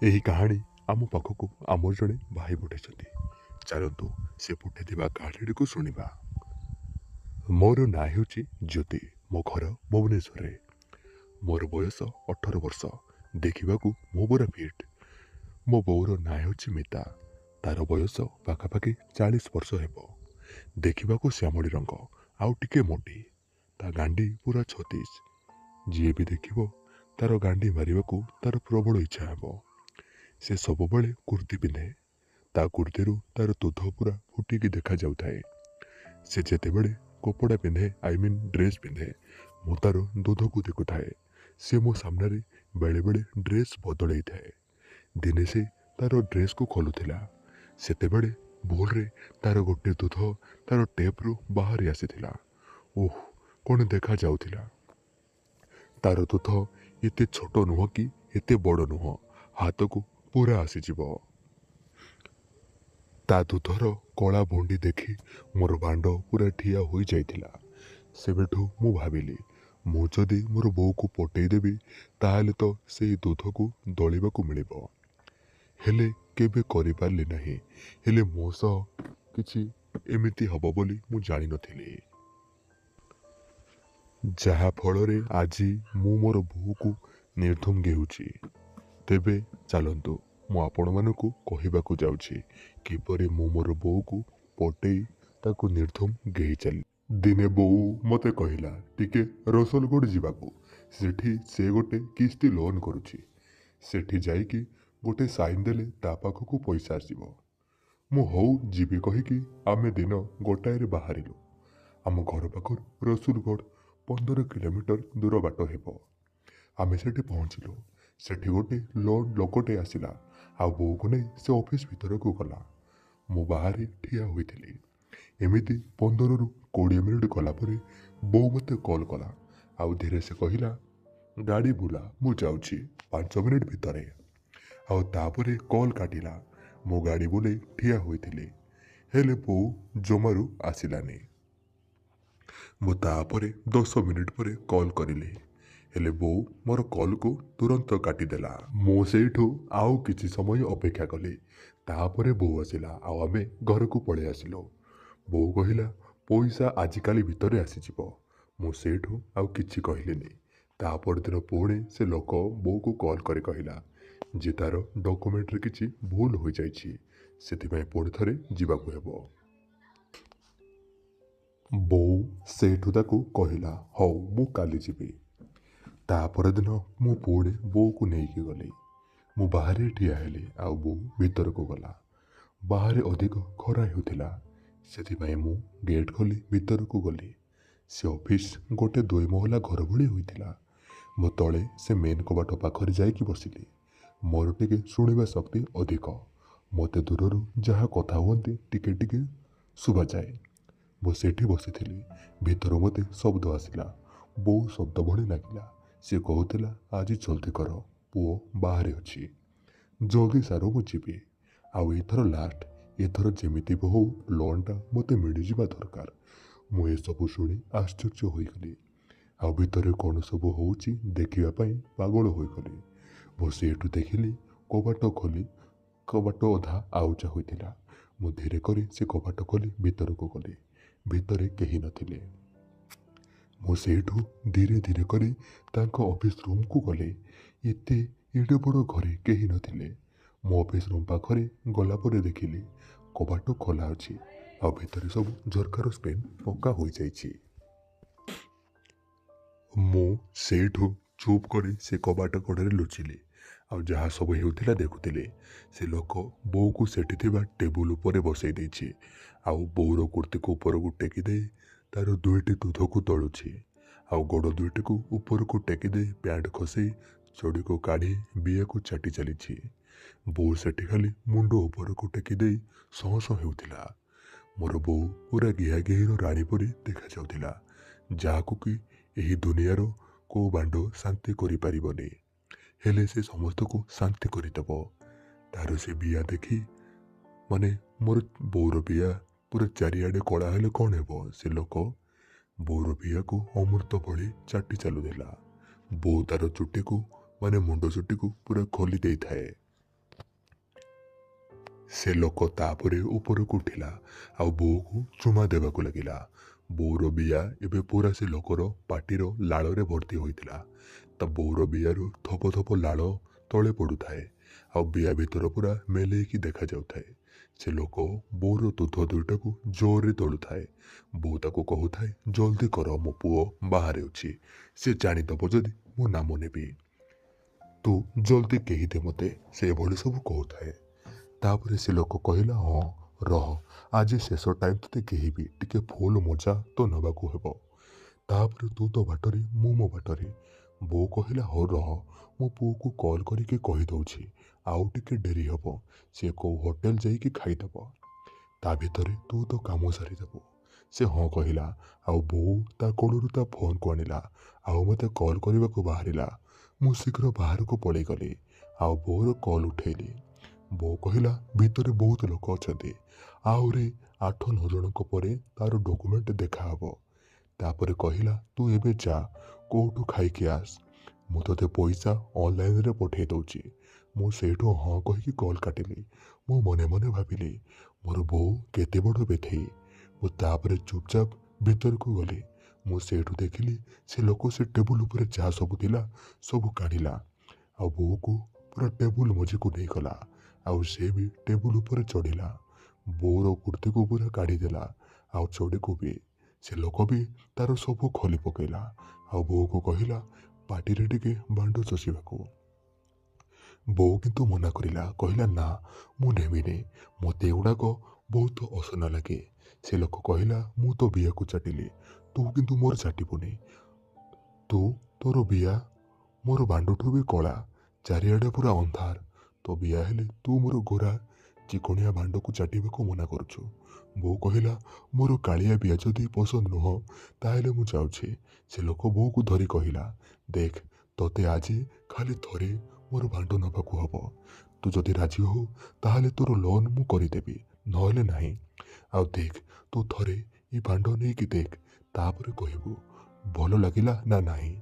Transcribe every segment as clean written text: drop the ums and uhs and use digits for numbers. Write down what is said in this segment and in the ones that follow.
ଏହି କାହାଣୀ ଆମ ପାଖକୁ ଆମର ଜଣେ ଭାଇ ପଠାଇଛନ୍ତି। ଚାଲନ୍ତୁ ସେ ପଠାଇଥିବା କାହାଣୀଟିକୁ ଶୁଣିବା। ମୋର ନାଁ ହେଉଛି ଜ୍ୟୋତି। ମୋ ଘର ଭୁବନେଶ୍ୱରରେ। ମୋର ବୟସ 18 ବର୍ଷ। ଦେଖିବାକୁ ମୁଁ ପୁରା ଫିଟ୍। ମୋ ବୋଉର ନାଁ ହେଉଛି ମିତା। ତାର ବୟସ ପାଖାପାଖି 40 ବର୍ଷ ହେବ। ଦେଖିବାକୁ ଶ୍ୟାମଳୀ ରଙ୍ଗ, ଆଉ ଟିକେ ମୋଟି। ତା ଗାଣ୍ଡି ପୁରା 36। ଯିଏ ବି ଦେଖିବ ତାର ଗାଣ୍ଡି ମାରିବାକୁ ତାର ପ୍ରବଳ ଇଚ୍ଛା ହେବ। ସେ ସବୁବେଳେ କୁର୍ତ୍ତି ପିନ୍ଧେ। ତା କୁର୍ତ୍ତିରୁ ତାର ତୁଧ ପୁରା ଫୁଟିକି ଦେଖାଯାଉଥାଏ। ସେ ଯେତେବେଳେ କପଡ଼ା ପିନ୍ଧେ, ଡ୍ରେସ୍ ପିନ୍ଧେ, ମୁଁ ତାର ଦୁଧକୁ ଦେଖୁଥାଏ। ସେ ମୋ ସାମ୍ନାରେ ବେଳେବେଳେ ଡ୍ରେସ୍ ବଦଳେଇଥାଏ। ଦିନେ ସେ ତାର ଡ୍ରେସ୍କୁ ଖୋଲୁଥିଲା। ସେତେବେଳେ ଭୁଲରେ ତାର ଗୋଟେ ଦୁଧ ତାର ଟେପ୍ରୁ ବାହାରି ଆସିଥିଲା। ଓଃ, କ'ଣ ଦେଖାଯାଉଥିଲା! ତାର ଦୁଧ ଏତେ ଛୋଟ ନୁହଁ କି ଏତେ ବଡ଼ ନୁହଁ, ହାତକୁ ପୁରା ଆସିଯିବ। ତା ଦୁଧର କଳା ଭୁଣ୍ଡି ଦେଖି ମୋର ବାଣ୍ଡ ପୁରା ଠିଆ ହୋଇଯାଇଥିଲା। ସେବେଠୁ ମୁଁ ଭାବିଲି, ମୁଁ ଯଦି ମୋର ବୋଉକୁ ପଟେଇଦେବି ତାହେଲେ ତ ସେଇ ଦୁଧକୁ ଦଳିବାକୁ ମିଳିବ। ହେଲେ କେବେ କରିପାରିଲି ନାହିଁ। ହେଲେ ମୋ ସହ କିଛି ଏମିତି ହେବ ବୋଲି ମୁଁ ଜାଣିନଥିଲି। ଯାହା ଫଳରେ ଆଜି ମୁଁ ମୋର ବୋଉକୁ ନିର୍ଧୁମ ଘେଉଛି। ତେବେ ଚାଲନ୍ତୁ ମୁଁ ଆପଣମାନଙ୍କୁ କହିବାକୁ ଯାଉଛି କିପରି ମୁଁ ମୋର ବୋଉକୁ ପଟେଇ ତାକୁ ନିର୍ଧୁମ ଘେଇ ଚାଲି। ଦିନେ ବୋଉ ମୋତେ କହିଲା ଟିକେ ରସଲଗଡ଼ ଯିବାକୁ। ସେଠି ସେ ଗୋଟେ କିସ୍ତି ଲୋନ୍ କରୁଛି। ସେଠି ଯାଇକି ଗୋଟେ ସାଇନ୍ ଦେଲେ ତା ପାଖକୁ ପଇସା ଆସିବ। ମୁଁ ହଉ ଯିବି କହିକି ଆମେ ଦିନ ଗୋଟାଏରେ ବାହାରିଲୁ। ଆମ ଘର ପାଖରୁ ରସୁଲଗଡ଼ 15 କିଲୋମିଟର ଦୂର ବାଟ ହେବ। ଆମେ ସେଠି ପହଞ୍ଚିଲୁ। ସେଠି ଗୋଟେ ଲୋକଟେ ଆସିଲା ଆଉ ବୋଉକୁ ନେଇ ସେ ଅଫିସ୍ ଭିତରକୁ ଗଲା। ମୁଁ ବାହାରେ ଠିଆ ହୋଇଥିଲି। ଏମିତି 15ରୁ 20 ମିନିଟ୍ ଗଲା ପରେ ବୋଉ ମୋତେ କଲ୍ କଲା। ଆଉ ଧୀରେ ସେ କହିଲା, ଗାଡ଼ି ବୁଲା, ମୁଁ ଯାଉଛି 5 ମିନିଟ୍ ଭିତରେ। ଆଉ ତାପରେ କଲ୍ କାଟିଲା। ମୁଁ ଗାଡ଼ି ବୁଲେଇ ଠିଆ ହୋଇଥିଲି। ହେଲେ ବୋଉ ଜମାରୁ ଆସିଲାନି। ମୁଁ ତାପରେ 10 ମିନିଟ୍ ପରେ କଲ୍ କରିଲି। ହେଲେ ବୋଉ ମୋର କଲ୍କୁ ତୁରନ୍ତ କାଟିଦେଲା। ମୁଁ ସେଇଠୁ ଆଉ କିଛି ସମୟ ଅପେକ୍ଷା କଲି। ତାପରେ ବୋଉ ଆସିଲା ଆଉ ଆମେ ଘରକୁ ପଳେଇ ଆସିଲୁ। ବୋଉ କହିଲା, ପଇସା ଆଜିକାଲି ଭିତରେ ଆସିଯିବ। ମୁଁ ସେଇଠୁ ଆଉ କିଛି କହିଲିନି। ତା ପରଦିନ ପୁଣି ସେ ଲୋକ ବୋଉକୁ କଲ୍ କରି କହିଲା ଯେ ତାର ଡକୁମେଣ୍ଟରେ କିଛି ଭୁଲ ହୋଇଯାଇଛି, ସେଥିପାଇଁ ପୁଣି ଥରେ ଯିବାକୁ ହେବ। ବୋଉ ସେଇଠୁ ତାକୁ କହିଲା, ହଉ ମୁଁ କାଲି ଯିବି। ତା ପରଦିନ ମୁଁ ପୁଣି ବୋଉକୁ ନେଇକି ଗଲି। ମୁଁ ବାହାରେ ଠିଆ ହେଲି ଆଉ ବୋଉ ଭିତରକୁ ଗଲା। ବାହାରେ ଅଧିକ ଖରା ହେଉଥିଲା, ସେଥିପାଇଁ ମୁଁ ଗେଟ୍ ଖୋଲି ଭିତରକୁ ଗଲି। ସେ ଅଫିସ୍ ଗୋଟେ 2 ମହଲା ଘର ଭଳି ହୋଇଥିଲା। ମୁଁ ତଳେ ସେ ମେନ୍ କବାଟ ପାଖରେ ଯାଇକି ବସିଲି। ମୋର ଟିକେ ଶୁଣିବା ଶକ୍ତି ଅଧିକ। ମୋତେ ଦୂରରୁ ଯାହା କଥା ହୁଅନ୍ତି ଟିକେ ଟିକେ ଶୁଭାଯାଏ। ମୁଁ ସେଠି ବସିଥିଲି। ଭିତରୁ ମୋତେ ଶବ୍ଦ ଆସିଲା। ବୋଉ ଶବ୍ଦ ଭଳି ଲାଗିଲା। ସେ କହୁଥିଲା, ଆଜି ଜଲ୍ଦି କର, ପୁଅ ବାହାରେ ଅଛି। ଜଲ୍ଦି ସାର, ମୁଁ ଯିବି। ଆଉ ଏଥର ଲାଷ୍ଟ। ଏଥର ଯେମିତି ବି ହଉ ଲୋନ୍ଟା ମୋତେ ମିଳିଯିବା ଦରକାର। ମୁଁ ଏସବୁ ଶୁଣି ଆଶ୍ଚର୍ଯ୍ୟ ହୋଇଗଲି। ଆଉ ଭିତରେ କ'ଣ ସବୁ ହେଉଛି ଦେଖିବା ପାଇଁ ପାଗଳ ହୋଇଗଲି। ମୁଁ ସେଇଠୁ ଦେଖିଲି କବାଟ ଅଧା ଆଉଜା ହୋଇଥିଲା। ମୁଁ ଧୀରେ କରି ସେ କବାଟ ଖୋଲି ଭିତରକୁ ଗଲି। ଭିତରେ କେହି ନଥିଲେ। ମୁଁ ସେଇଠୁ ଧୀରେ ଧୀରେ କରି ତାଙ୍କ ଅଫିସ୍ ରୁମ୍କୁ ଗଲି। ଏଡ଼େ ବଡ଼ ଘରେ କେହି ନଥିଲେ। ମୋ ଅଫିସ୍ ରୁମ୍ ପାଖରେ ଗଲା ପରେ ଦେଖିଲି କବାଟ ଖୋଲା ଅଛି ଆଉ ଭିତରେ ସବୁ ଝରକାର ସ୍ପେନ୍ ପକା ହୋଇଯାଇଛି। ମୁଁ ସେଇଠୁ ଚୁପ୍ କରି ସେ କବାଟ କଡ଼ରେ ଲୁଚିଲି ଆଉ ଯାହା ସବୁ ହେଉଥିଲା ଦେଖୁଥିଲି। ସେ ଲୋକ ବୋଉକୁ ସେଠି ଥିବା ଟେବୁଲ ଉପରେ ବସେଇ ଦେଇଛି ଆଉ ବୋଉର କୁର୍ତ୍ତିକୁ ଉପରକୁ ଟେକି ଦେଇ ତାର 2ଟି ଦୁଧକୁ ତଳୁଛି ଆଉ ଗୋଡ଼ 2ଟିକୁ ଉପରକୁ ଟେକି ଦେଇ ପ୍ୟାଣ୍ଟ ଖସେଇ ଚଡ଼ିକୁ କାଢ଼ି ବିଆକୁ ଚାଟି ଚାଲିଛି। ବୋଉ ସେଠି ଖାଲି ମୁଣ୍ଡ ଉପରକୁ ଟେକି ଦେଇ ସଁ ସଁ ହେଉଥିଲା। ମୋର ବୋଉ ପୁରା ଗିହାଗିହିର ରାଣୀ ପରି ଦେଖାଯାଉଥିଲା, ଯାହାକୁ କି ଏହି ଦୁନିଆର କୋଉ ବାଣ୍ଡ ଶାନ୍ତି କରିପାରିବନି। ହେଲେ ସେ ସମସ୍ତଙ୍କୁ ଶାନ୍ତି କରିଦେବ। ତାର ସେ ବିଆ ଦେଖି ମୋର ବୋଉର ବିଆ ପୁରା ଚାରିଆଡ଼େ କଳା ହେଲେ କ'ଣ ହେବ? ସେ ଲୋକ ବୋଉର ବିଆକୁ ଅମୃତ ଭଳି ଚାଟି ଚାଲୁଥିଲା। ବୋଉ ତାର ଚୁଟିକୁ ମୁଣ୍ଡ ଚୁଟିକୁ ପୁରା ଖୋଲି ଦେଇଥାଏ। ସେ ଲୋକ ତାପରେ ଉପରକୁ ଉଠିଲା ଆଉ ବୋଉକୁ ଚୁମା ଦେବାକୁ ଲାଗିଲା। ବୋଉର ବିୟା ଏବେ ପୁରା ସେ ଲୋକର ପାଟିର ଲାଳରେ ଭର୍ତ୍ତି ହୋଇଥିଲା। ତା ବୋଉର ବିୟାରୁ ଥପ ଥପ ଲାଳ ତଳେ ପଡ଼ୁଥାଏ ଆଉ ବିୟା ଭିତର ପୁରା ମେଲେଇକି ଦେଖାଯାଉଥାଏ। ସେ ଲୋକ ବୋଉର ଦୁଧ ଦୁଇଟାକୁ ଜୋରରେ ତୋଳୁଥାଏ। ବୋଉ ତାକୁ କହୁଥାଏ, ଜଲ୍ଦି କର, ମୋ ପୁଅ ବାହାରେ ଅଛି, ସେ ଜାଣିଦବ ଯଦି ମୁଁ ନାମ ନେବି, ତୁ ଜଲ୍ଦି କେହି ଦେ ମୋତେ, ସେ ଏଭଳି ସବୁ କହୁଥାଏ। ତାପରେ ସେ ଲୋକ କହିଲା, ହଁ ରହ, ଆଜି ଶେଷ ଟାଇମ୍ ତତେ କେହିବି ଟିକେ ଫୁଲ ମଜା ତ ନେବାକୁ ହେବ। ତାପରେ ତୁ ତୋ ବାଟରେ, ମୁଁ ମୋ ବାଟରେ। ବୋଉ କହିଲା, ହଉ ରହ, ମୋ ପୁଅକୁ କଲ୍ କରିକି କହିଦେଉଛି, ଆଉ ଟିକେ ଡେରି ହେବ, ସେ କେଉଁ ହୋଟେଲ ଯାଇକି ଖାଇଦେବ, ତା ଭିତରେ ତୁ ତୋ କାମ ସାରିଦେବୁ। ସେ ହଁ କହିଲା ଆଉ ବୋଉ ତା କୋଳରୁ ତା ଫୋନ୍କୁ ଆଣିଲା ଆଉ ମୋତେ କଲ୍ କରିବାକୁ ବାହାରିଲା। ମୁଁ ଶୀଘ୍ର ବାହାରକୁ ପଳେଇଗଲି ଆଉ ବୋଉର କଲ୍ ଉଠେଇଲି। ବୋଉ କହିଲା, ଭିତରେ ବହୁତ ଲୋକ ଅଛନ୍ତି, ଆହୁରି 8-9 ଜଣଙ୍କ ପରେ ତାର ଡକୁମେଣ୍ଟ ଦେଖାହବ। ତାପରେ କହିଲା, ତୁ ଏବେ ଯା, କୋଉଠୁ ଖାଇକି ଆସ, ମୁଁ ତୋତେ ପଇସା ଅନଲାଇନରେ ପଠେଇ ଦଉଛି। ମୁଁ ସେଇଠୁ ହଁ କହିକି କଲ୍ କାଟିଲି। ମୁଁ ମନେ ମନେ ଭାବିଲି, ମୋର ବୋଉ କେତେ ବଡ଼ ବେଥେଇ। ମୁଁ ତାପରେ ଚୁପଚାପ ଭିତରକୁ ଗଲି। ମୁଁ ସେଇଠୁ ଦେଖିଲି ସେ ଲୋକ ସେ ଟେବୁଲ ଉପରେ ଯାହା ସବୁ ଥିଲା ସବୁ କାଢ଼ିଲା ଆଉ ବୋଉକୁ ପୁରା ଟେବୁଲ ମଝିକୁ ନେଇଗଲା ଆଉ ସେ ବି ଟେବୁଲ ଉପରେ ଚଢ଼ିଲା। ବୋଉର କୁର୍ତ୍ତିକୁ ପୁରା କାଢ଼ିଦେଲା ଆଉ ଚଢ଼ିକୁ ବି। ସେ ଲୋକ ବି ତାର ସବୁ ଖୋଲି ପକେଇଲା ଆଉ ବୋଉକୁ କହିଲା, ପାଟିରେ ଟିକେ ବାଣ୍ଡ ଚଷିବାକୁ। ବୋଉ କିନ୍ତୁ ମନା କରିଲା, କହିଲା, ନା ମୁଁ ନେବିନି, ମୋତେ ଏଗୁଡ଼ାକ ବହୁତ ଅସନା ଲାଗେ। ସେ ଲୋକ କହିଲା, ମୁଁ ତ ବିୟାକୁ ଚାଟିଲି, ତୁ କିନ୍ତୁ ମୋର ଚାଟିବୁନି। ତୁ ତୋର ବିୟା ମୋର ବାଣ୍ଡଠୁ ବି କଳା, ଚାରିଆଡ଼େ ପୁରା ଅନ୍ଧାର, ତୋ ବିୟା ହେଲେ ତୁ ମୋର ଗୋରା ଚିକଣିଆ ବାଣ୍ଡକୁ ଚାଟିବାକୁ ମନା କରୁଛୁ। ବୋଉ କହିଲା, ମୋର କାଳିଆ ବିୟା ଯଦି ପସନ୍ଦ ନୁହଁ ତାହେଲେ ମୁଁ ଯାଉଛି। ସେ ଲୋକ ବୋଉକୁ ଧରି କହିଲା, ଦେଖ, ତୋତେ ଆଜି ଖାଲି ଥରେ ମୋର ବାଣ୍ଡ ନେବାକୁ ହବ। ତୁ ଯଦି ରାଜି ହଉ ତାହେଲେ ତୋର ଲୋନ୍ ମୁଁ କରିଦେବି, ନହେଲେ ନାହିଁ। ଆଉ ଦେଖ, ତୁ ଥରେ ଏ ବାଣ୍ଡ ନେଇକି ଦେଖ, ତାପରେ କହିବୁ ଭଲ ଲାଗିଲା ନା ନାହିଁ।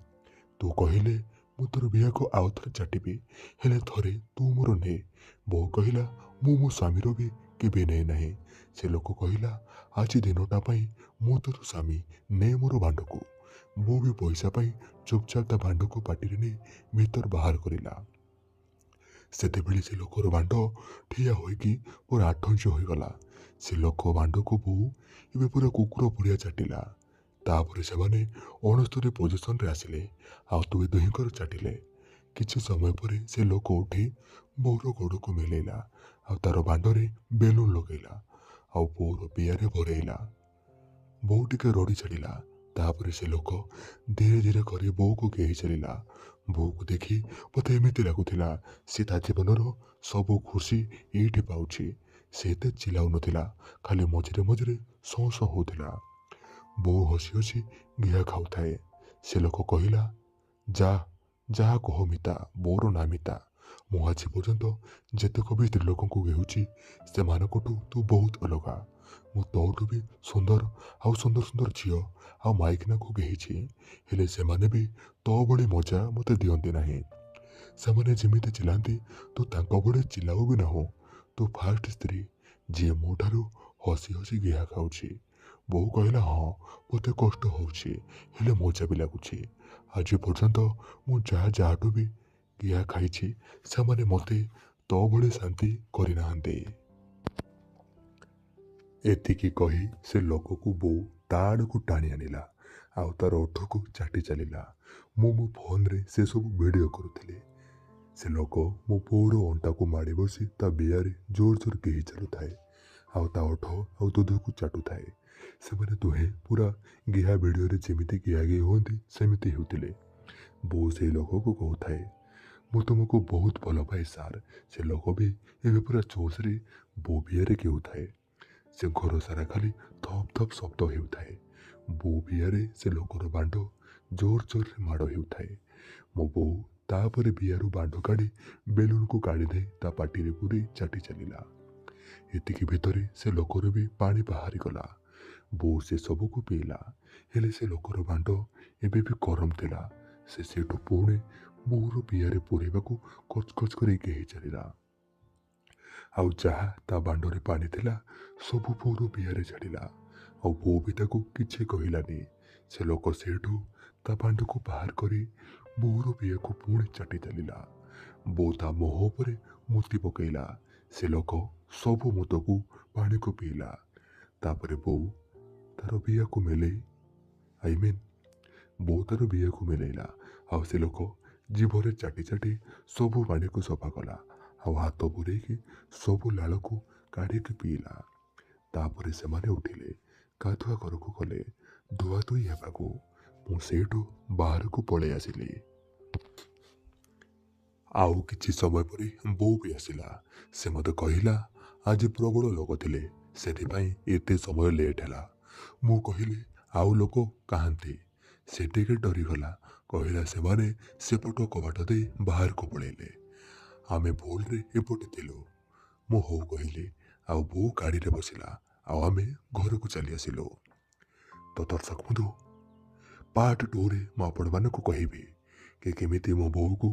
ତୁ କହିଲେ ମୁଁ ତୋର ବିୟାକୁ ଆଉ ଥରେ ଚାଟିବି, ହେଲେ ଥରେ ତୁ ମୋର ନେ। ବୋଉ କହିଲା, ମୁଁ ମୋ ସ୍ୱାମୀର ବି କେବେ ନେଇ ନାହିଁ। ସେ ଲୋକ କହିଲା, ଆଜି ଦିନଟା ପାଇଁ ମୁଁ ତୋର ସ୍ୱାମୀ, ନେ ମୋର ବାଣ୍ଡକୁ। ବୋଉ ବି ପଇସା ପାଇଁ ଚୁପଚାପ ତା ବାଣ୍ଡକୁ ପାଟିରେ ନେଇ ଭିତର ବାହାର କରିଲା। ସେତେବେଳେ ସେ ଲୋକର ବାଣ୍ଡ ଠିଆ ହୋଇକି ପୁରା 8 ଇଞ୍ଚ ହୋଇଗଲା। ସେ ଲୋକ ବାଣ୍ଡକୁ ବୋଉ ଏବେ ପୁରା କୁକୁର ଭଳିଆ ଚାଟିଲା। ତାପରେ ସେମାନେ 69 ପୋଜିସନରେ ଆସିଲେ ଆଉ ଦୁହେଁ ଦୁହିଁଙ୍କର ଚାଟିଲେ। କିଛି ସମୟ ପରେ ସେ ଲୋକ ଉଠି ବୋଉର ଗୋଡ଼କୁ ମିଲେଇଲା ଆଉ ତାର ବାଣ୍ଡରେ ବେଲୁନ ଲଗେଇଲା ଆଉ ବୋଉର ବିୟାରେ ଭରେଇଲା। ବୋଉ ଟିକେ ରଡ଼ି ଛାଡ଼ିଲା। ତାପରେ ସେ ଲୋକ ଧୀରେ ଧୀରେ କରି ବୋଉକୁ ଘେରି ଚାଲିଲା। ବୋଉକୁ ଦେଖି ମୋତେ ଏମିତି ଲାଗୁଥିଲା ସେ ତା ଜୀବନର ସବୁ ଖୁସି ଏଇଠି ପାଉଛି। ସେ ଏତେ ଚିଲ୍ଲାଉନଥିଲା, ଖାଲି ମଝିରେ ମଝିରେ ସଁ ସଁ ହଉଥିଲା। ବୋଉ ହସି ହସି ଘିଆ ଖାଉଥାଏ। ସେ ଲୋକ କହିଲା, ଯା, ଯାହା କହ ମିତା, ବୋଉର ନା ମିତା, ମୁଁ ଆଜି ପର୍ଯ୍ୟନ୍ତ ଯେତେକ ବି ସ୍ତ୍ରୀ ଲୋକଙ୍କୁ ଘେହୁଛି ସେମାନଙ୍କଠୁ ତୁ ବହୁତ ଅଲଗା। ମୁଁ ତୋଠୁ ବି ସୁନ୍ଦର ଆଉ ସୁନ୍ଦର ସୁନ୍ଦର ଝିଅ ଆଉ ମାଇକିନାକୁ ଘେହିଛି, ହେଲେ ସେମାନେ ବି ତୋ ଭଳି ମଜା ମୋତେ ଦିଅନ୍ତି ନାହିଁ। ସେମାନେ ଯେମିତି ଚିଲ୍ଲାନ୍ତି ତୁ ତାଙ୍କ ଭଳି ଚିଲ୍ଲାଉ ବି ନାହୁଁ। ତୁ ଫାଷ୍ଟ ସ୍ତ୍ରୀ ଯିଏ ମୋ ଠାରୁ ହସି ହସି ଘିଆ ଖାଉଛି। ବୋଉ କହିଲା, ହଁ ମୋତେ କଷ୍ଟ ହେଉଛି, ହେଲେ ମଜା ବି ଲାଗୁଛି। ଆଜି ପର୍ଯ୍ୟନ୍ତ ମୁଁ ଯାହାଠୁ ବି ଘିଆ ଖାଇଛି ସେମାନେ ମୋତେ ତୋ ଭଳି ଶାନ୍ତି କରିନାହାନ୍ତି। ଏତିକି କହି ସେ ଲୋକକୁ ବୋଉ ତା ଆଡ଼କୁ ଟାଣି ଆଣିଲା ଆଉ ତାର ଓଠକୁ ଚାଟି ଚାଲିଲା। ମୁଁ ମୋ ଫୋନରେ ସେସବୁ ଭିଡ଼ିଓ କରୁଥିଲି। ସେ ଲୋକ ମୋ ବୋଉର ଅଣ୍ଟାକୁ ମାଡ଼ି ବସି ତା ବିୟାରେ ଜୋର ଜୋର କେହି ଚାଲୁଥାଏ ଆଉ ତା ଓଠ ଆଉ ଦୁଧକୁ ଚାଟୁଥାଏ। ସେମାନେ ଦୁହେଁ ପୁରା ଗିହା ଭିଡ଼ିଓରେ ଯେମିତି ଗିଆ ଗିଆ ହୁଅନ୍ତି ସେମିତି ହେଉଥିଲେ। ବୋଉ ସେଇ ଲୋକକୁ କହୁଥାଏ, ମୁଁ ତୁମକୁ ବହୁତ ଭଲ ପାଏ ସାର୍। ସେ ଲୋକ ବି ଏବେ ପୁରା ଜୋସରେ ବୋଉ ବିୟାରେ କେଉଥାଏ। ସେ ଘର ସାରା ଖାଲି ଥପ୍ ଥପ୍ ଶବ୍ଦ ହେଉଥାଏ। ବୋଉ ବିୟାରେ ସେ ଲୋକର ବାଣ୍ଡ ଜୋର ଜୋରରେ ମାଡ଼ ହେଉଥାଏ। ମୋ ବୋଉ ତାପରେ ବିୟାରୁ ବାଣ୍ଡ କାଢ଼ି ବେଲୁନକୁ କାଢ଼ି ଦେଇ ତା ପାଟିରେ ପୁରେଇ ଚାଟି ଚାଲିଲା। ଏତିକି ଭିତରେ ସେ ଲୋକର ବି ପାଣି ବାହାରିଗଲା। ବୋଉ ସେ ସବୁକୁ ପିଇଲା, ହେଲେ ସେ ଲୋକର ବାଣ୍ଡ ଏବେ ବି ଗରମ ଥିଲା। ସେ ସେଠୁ ପୁଣି ବୋଉର ବିୟାରେ ପୁରେଇବାକୁ କଚ କଚ କରି ଘେହି ଚାଲିଲା। ଆଉ ଯାହା ତା ବାଣ୍ଡରେ ପାଣି ଥିଲା ସବୁ ବୋଉର ବିହାରେ ଛାଡ଼ିଲା। ଆଉ ବୋଉ ବି ତାକୁ କିଛି କହିଲାନି। ସେ ଲୋକ ସେଇଠୁ ତା ବାଣ୍ଡକୁ ବାହାର କରି ବୋଉର ବିହାକୁ ପୁଣି ଚାଟି ଚାଲିଲା। ବୋଉ ତା ମୁହଁ ଉପରେ ମୁତି ପକେଇଲା। ସେ ଲୋକ ସବୁ ମୁତକୁ ପାଣିକୁ ପିଇଲା। ତାପରେ ବୋଉ ତାର ବିହାକୁ ବୋଉ ତାର ବିହାକୁ ମେଲେଇଲା। ଆଉ ସେ ଲୋକ ଜିଭରେ ଚାଟି ଚାଟି ସବୁ ପାଣିକୁ ସଫା କଲା। ଆଉ ହାତ ବୁରେଇକି ସବୁ ଲାଳକୁ କାଢ଼ିକି ପିଇଲା। ତାପରେ ସେମାନେ ଉଠିଲେ, ଗାଧୁଆ ଘରକୁ ଗଲେ ଧୁଆଧୁଇ ହେବାକୁ। ମୁଁ ସେଇଠୁ ବାହାରକୁ ପଳେଇ ଆସିଲି। ଆଉ କିଛି ସମୟ ପରେ ବୋଉ ବି ଆସିଲା। ସେ ମୋତେ କହିଲା ଆଜି ପ୍ରବଳ ଲୋକ ଥିଲେ, ସେଥିପାଇଁ ଏତେ ସମୟ ଲେଟ୍ ହେଲା। ମୁଁ କହିଲି ଆଉ ଲୋକ କାହାନ୍ତି? ସେ ଟିକେ ଡରିଗଲା, କହିଲା ସେମାନେ ସେପଟ କବାଟ ଦେଇ ବାହାରକୁ ପଳେଇଲେ। ଆମେ ଭୁଲରେ ଏପଟେ ଥିଲୁ। ମୁଁ ହଉ କହିଲି, ଆଉ ବୋଉ ଗାଡ଼ିରେ ବସିଲା, ଆଉ ଆମେ ଘରକୁ ଚାଲି ଆସିଲୁ। ତ ଦର୍ଶକ ବନ୍ଧୁ, ପାର୍ଟ 2ରେ ମୁଁ ଆପଣମାନଙ୍କୁ କହିବି କି କେମିତି ମୋ ବୋଉକୁ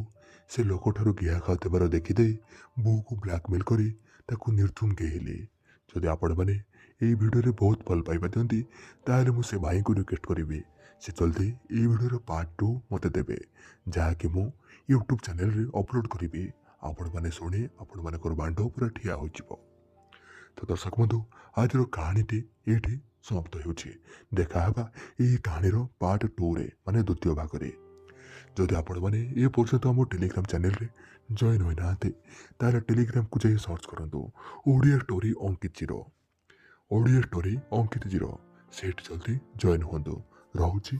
ସେ ଲୋକଠାରୁ ଗିଆ ଖାଉଥିବାର ଦେଖିଦେଇ ବୋଉକୁ ବ୍ଲାକମେଲ୍ କରି ତାକୁ ନିର୍ଦ୍ଧୁମ ଗେହିଲି। ଯଦି ଆପଣମାନେ ଏହି ଭିଡ଼ିଓରେ ବହୁତ ଭଲ ପାଇବା ଦିଅନ୍ତି, ତାହେଲେ ମୁଁ ସେ ଭାଇଙ୍କୁ ରିକ୍ୱେଷ୍ଟ କରିବି ସେ ଜଲ୍ଦି ଏହି ଭିଡ଼ିଓର ପାର୍ଟ 2 ମୋତେ ଦେବେ, ଯାହାକି ମୁଁ ୟୁଟ୍ୟୁବ୍ ଚ୍ୟାନେଲରେ ଅପଲୋଡ଼ କରିବି। ଆପଣମାନେ ଶୁଣି ଆପଣମାନଙ୍କର ବାଣ୍ଡ ପୁରା ଠିଆ ହୋଇଯିବ। ତ ଦର୍ଶକ ବନ୍ଧୁ, ଆଜିର କାହାଣୀଟି ଏଇଠି ସମାପ୍ତ ହେଉଛି। ଦେଖାହେବା ଏହି କାହାଣୀର ପାର୍ଟ 2ରେ, ମାନେ ଦ୍ୱିତୀୟ ଭାଗରେ। ଯଦି ଆପଣମାନେ ଏ ପର୍ଯ୍ୟନ୍ତ ଆମ ଟେଲିଗ୍ରାମ ଚ୍ୟାନେଲରେ ଜଏନ୍ ହୋଇନାହାନ୍ତି, ତାହେଲେ ଟେଲିଗ୍ରାମକୁ ଯାଇ ସର୍ଚ୍ଚ କରନ୍ତୁ ଓଡ଼ିଆ ଷ୍ଟୋରି ଅଙ୍କିତ 0। ସେଇଠି ଜଲ୍ଦି ଜଏନ୍ ହୁଅନ୍ତୁ। ରହୁଛି।